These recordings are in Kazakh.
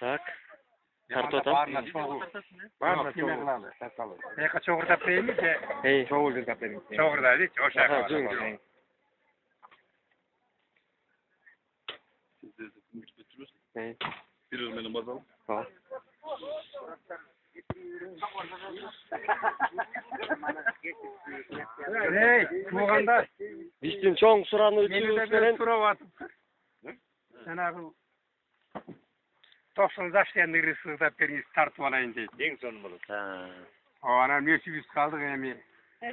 Так. Картота. Barna çoğul. Eka çoğurda peymi de çoğulda peymi. Çoğurda değil, o şey var. Bir benim bazalım. Hey, buğanda. Bizim çoğun suranı ütüyüzlerin. Sana bu 90 yaşlarında rızıkta birini tartıp alayım deyip. En son bulur. O anam nesibimiz kaldık emi.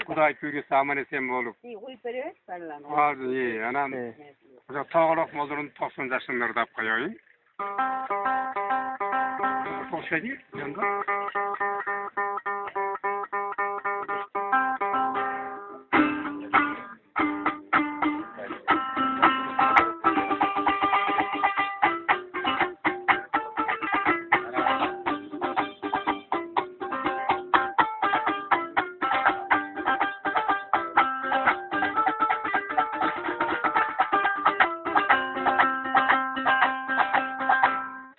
Kuday köyge saman esen bolup. Vardı iyi anam. Toголок Молдо'nun 90 yaşlarında da koyayım. Çok şey değil. Yanında.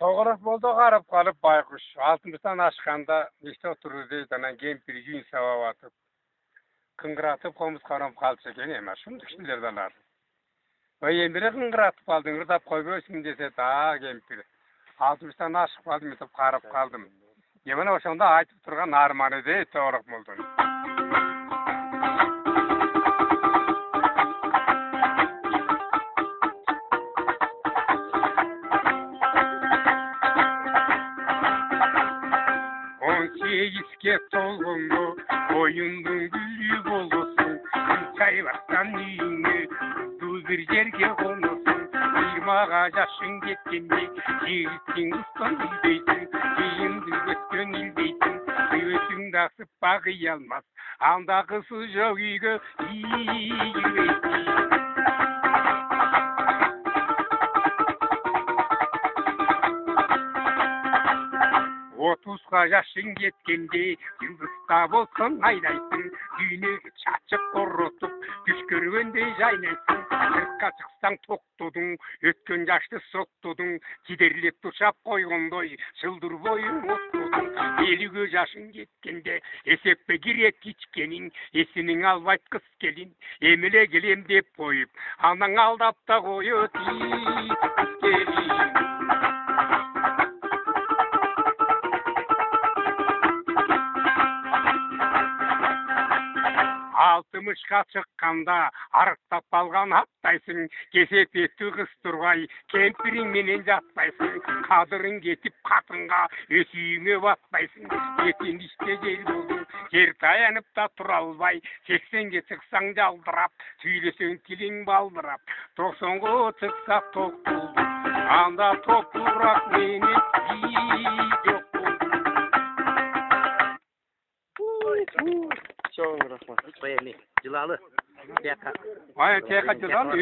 Тоголок Молдо қарып қалып байқұш. Алтымыздан ашқанда неште отырды дейді, анан кемпір үйін сабап атып, қыңғыратып қомыз қарам қалды екен ема, шындық кішілерді алар. Ембіре қыңғыратып қалдың, ұрдап қойбөсің десе, кемпір. Алтымыздан ашып қалдым, етіп қарып қалдым. Еміне ошонда айтып тұрған арманы дейді Тоголок Молдоның. Иске толғынды, ойындың гүлі болысын, қай бақтан үйіңе, бұл бір жерге қонысын, 20-ға жашың кеткенде, жігіттің ұстан үлбейсің, кейінді өткен үлбейсің, өтіңді асып бағи алмас, анда қысы жоқ үйге, үйгейсің. 30-ға жашың кеткенде, жылдықта болсын айдайсың, дүйнегі чачып құрытып, түш көргендей жайнайсың. 40-қа шықсаң тоқтудың, өткен жашты соттудың, кедерлеп тұшап қойғандай, жылдыр бойың оттудың. 50-ге жашың кеткенде, есеппе керек кичкенің, есінің албайт қыз келін, еміле келем деп қойып, анаң алдап та қойып, қыз келін. 60-ға шыққанда арықтап қалған аптайсың, кесеп етті қыз тұрғай, кемпірің менен жатпайсың, қадырың кетіп қатынға өсүйіңе батпайсың, етін іште жел болдың, жер таянып та тұра албай, 80-ге шықсаң жалдырап, сөйлесең тілің балдырап, 90-ға шықса тоқ болды, анда топырақ менен жоқ болды. Çok rahmet. Bayeli. Cilalı. Ay, teka cilalı.